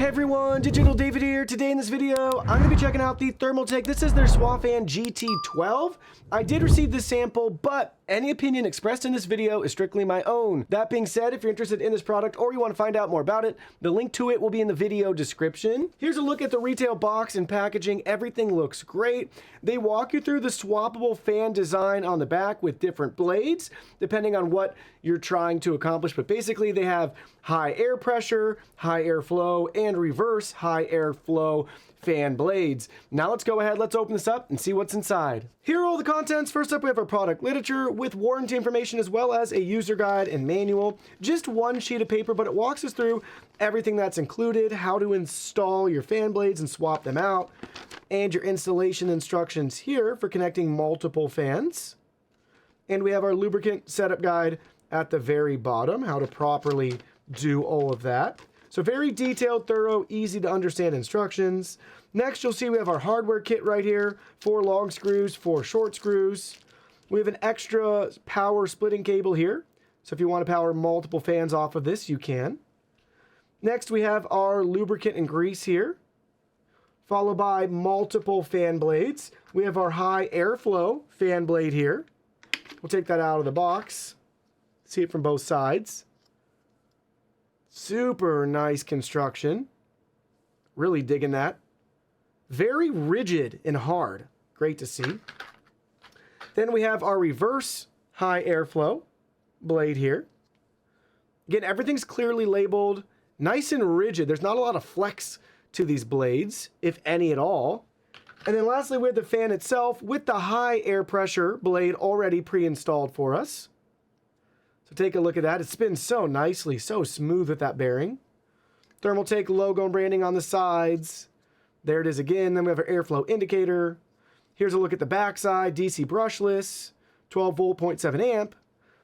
Hey everyone, Digital David here. Today in this video, I'm going to be checking out the Thermaltake. This is their SWAFAN GT12. I did receive this sample, but any opinion expressed in this video is strictly my own. That being said, if you're interested in this product or you want to find out more about it, the link to it will be in the video description. Here's a look at the retail box and packaging. Everything looks great. They walk you through the swappable fan design on the back with different blades, depending on what you're trying to accomplish. But basically, they have high air pressure, high airflow, and reverse high airflow fan blades. Now let's go ahead, let's open this up and see what's inside. Here are all the contents. First up, we have our product literature with warranty information as well as a user guide and manual. Just one sheet of paper, but it walks us through everything that's included, how to install your fan blades and swap them out, and your installation instructions here for connecting multiple fans. And we have our lubricant setup guide at the very bottom, how to properly do all of that. So very detailed, thorough, easy to understand instructions. Next, you'll see we have our hardware kit right here. 4 long screws, 4 short screws. We have an extra power splitting cable here. So if you want to power multiple fans off of this, you can. Next, we have our lubricant and grease here, followed by multiple fan blades. We have our high airflow fan blade here. We'll take that out of the box. See it from both sides. Super nice construction. Really digging that. Very rigid and hard. Great to see. Then we have our reverse high airflow blade here. Again, everything's clearly labeled. Nice and rigid. There's not a lot of flex to these blades, if any at all. And then lastly, we have the fan itself with the high air pressure blade already pre-installed for us. So take a look at that. It spins so nicely, so smooth with that bearing. Thermaltake logo and branding on the sides. There it is again. Then we have our airflow indicator. Here's a look at the backside, DC brushless, 12 volt, 0.7 amp.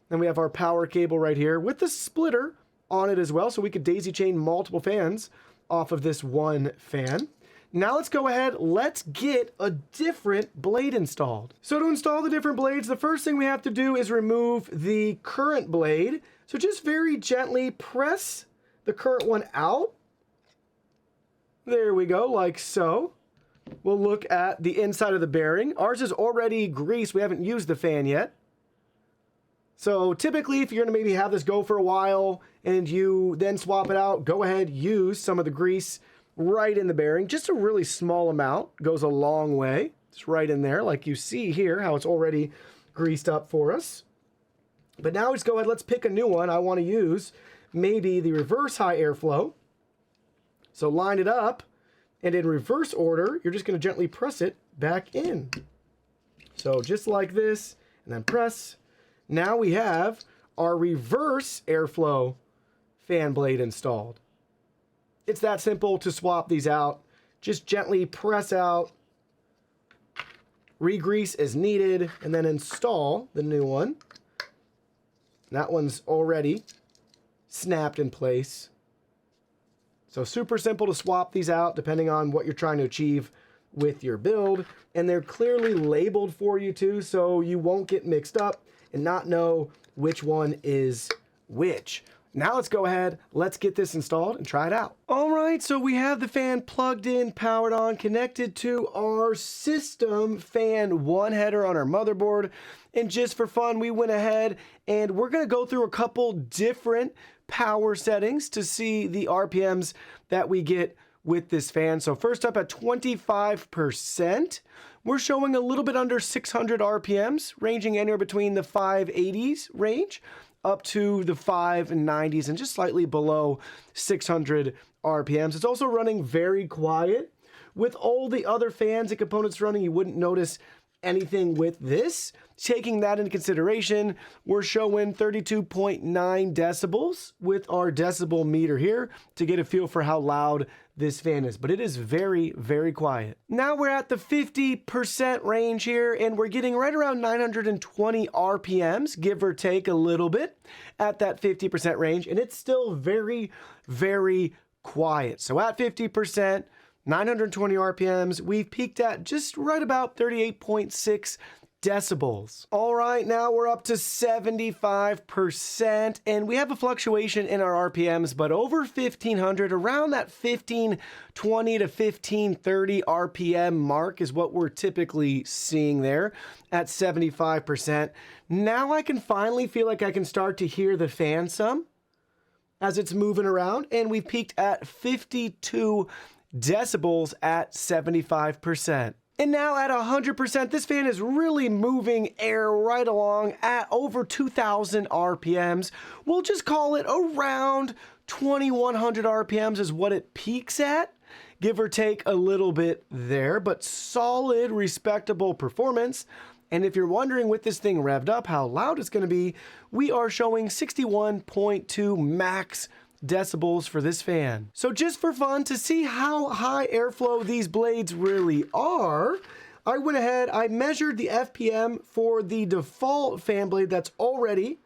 Then we have our power cable right here with the splitter on it as well, so we could daisy chain multiple fans off of this one fan. Now let's go ahead, let's get a different blade installed. So to install the different blades, the first thing we have to do is remove the current blade. So just very gently press the current one out. There we go, like so. We'll look at the inside of the bearing. Ours is already greased, we haven't used the fan yet. So typically, if you're gonna maybe have this go for a while and you then swap it out, go ahead, use some of the grease right in the bearing. Just a really small amount goes a long way. It's right in there, like you see here, how it's already greased up for us. But now let's go ahead, let's pick a new one. I want to use maybe the reverse high airflow. So line it up, and in reverse order, you're just going to gently press it back in. So just like this, and then press. Now we have our reverse airflow fan blade installed. It's that simple to swap these out. Just gently press out, re-grease as needed, and then install the new one. That one's already snapped in place. So super simple to swap these out depending on what you're trying to achieve with your build. And they're clearly labeled for you too, so you won't get mixed up and not know which one is which. Now let's go ahead, let's get this installed and try it out. All right, so we have the fan plugged in, powered on, connected to our system fan one header on our motherboard. And just for fun, we went ahead and we're gonna go through a couple different power settings to see the RPMs that we get with this fan. So first up at 25%, we're showing a little bit under 600 RPMs, ranging anywhere between the 580s range up to the 590s and just slightly below 600 RPMs. It's also running very quiet. With all the other fans and components running, you wouldn't notice anything with this. Taking that into consideration, we're showing 32.9 decibels with our decibel meter here to get a feel for how loud this fan is, but it is very, very quiet. Now we're at the 50% range here, and we're getting right around 920 RPMs, give or take a little bit, at that 50% range, and it's still very, very quiet. So at 50%, 920 RPMs, we've peaked at just right about 38.6 decibels. All right, now we're up to 75%, and we have a fluctuation in our RPMs, but over 1500, around that 1520 to 1530 RPM mark is what we're typically seeing there at 75%. Now I can finally feel like I can start to hear the fan some as it's moving around, and we've peaked at 52 decibels at 75%. And now at 100%, this fan is really moving air right along at over 2,000 RPMs. We'll just call it around 2,100 RPMs is what it peaks at, give or take a little bit there, but solid, respectable performance. And if you're wondering with this thing revved up how loud it's going to be, we are showing 61.2 max decibels for this fan. So just for fun, to see how high airflow these blades really are, I went ahead, I measured the FPM for the default fan blade that's already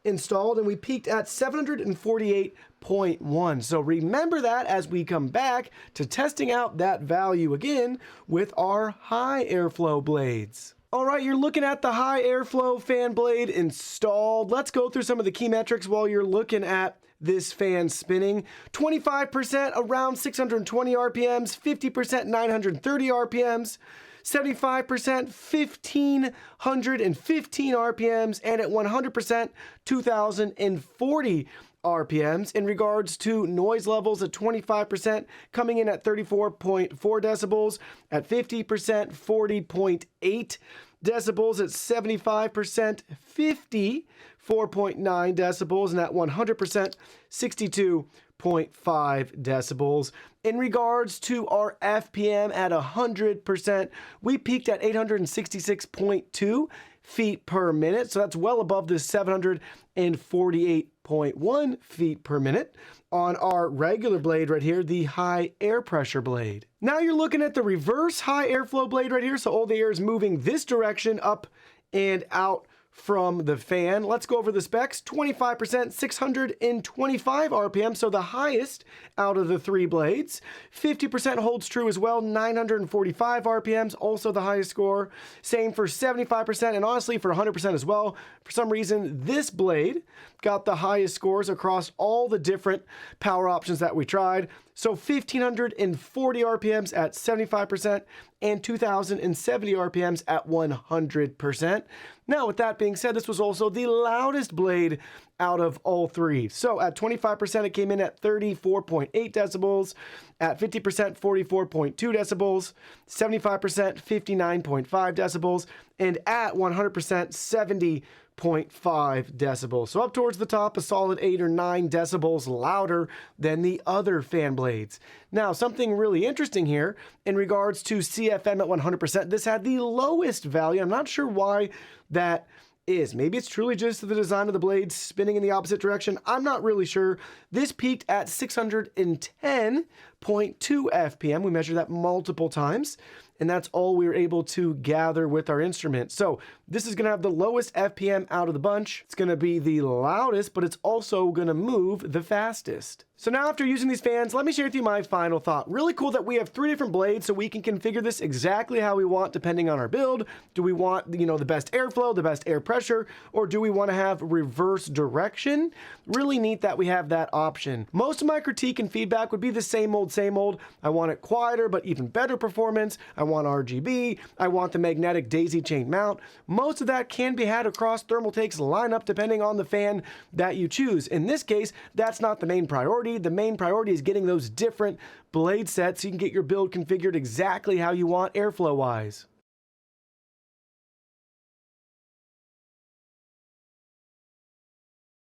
installed, and we peaked at 748.1. So remember that as we come back to testing out that value again with our high airflow blades. All right, you're looking at the high airflow fan blade installed. Let's go through some of the key metrics while you're looking at this fan spinning. 25% around 620 RPMs, 50% 930 RPMs, 75% 1515 RPMs, and at 100% 2040 RPMs. In regards to noise levels, at 25% coming in at 34.4 decibels, at 50% 40.8 decibels, at 75% 54.9 decibels, and at 100% 62.5 decibels. In regards to our FPM at 100%, we peaked at 866.2 feet per minute, so that's well above the 748.1 feet per minute on our regular blade right here, the high air pressure blade. Now you're looking at the reverse high airflow blade right here, so all the air is moving this direction up and out from the fan. Let's go over the specs. 25%, 625 RPM, so the highest out of the three blades. 50% holds true as well, 945 RPMs, also the highest score. Same for 75%, and honestly for 100% as well. For some reason, this blade got the highest scores across all the different power options that we tried. So 1,540 RPMs at 75% and 2,070 RPMs at 100%. Now, with that being said, this was also the loudest blade out of all three. So at 25%, it came in at 34.8 decibels, at 50%, 44.2 decibels, 75%, 59.5 decibels, and at 100%, 70.5 decibels. So up towards the top, a solid 8 or 9 decibels louder than the other fan blades. Now, something really interesting here in regards to CFM at 100%, this had the lowest value. I'm not sure why that is. Maybe it's truly just the design of the blades spinning in the opposite direction. I'm not really sure. This peaked at 610.2 FPM. We measured that multiple times, and that's all we were able to gather with our instrument. So this is going to have the lowest FPM out of the bunch. It's going to be the loudest, but it's also going to move the fastest. So now after using these fans, let me share with you my final thought. Really cool that we have 3 different blades so we can configure this exactly how we want depending on our build. Do we want, the best airflow, the best air pressure, or do we want to have reverse direction? Really neat that we have that option. Most of my critique and feedback would be the same old, same old. I want it quieter, but even better performance. I want RGB. I want the magnetic daisy chain mount. Most of that can be had across Thermaltake's lineup depending on the fan that you choose. In this case, that's not the main priority. The main priority is getting those different blade sets so you can get your build configured exactly how you want airflow wise.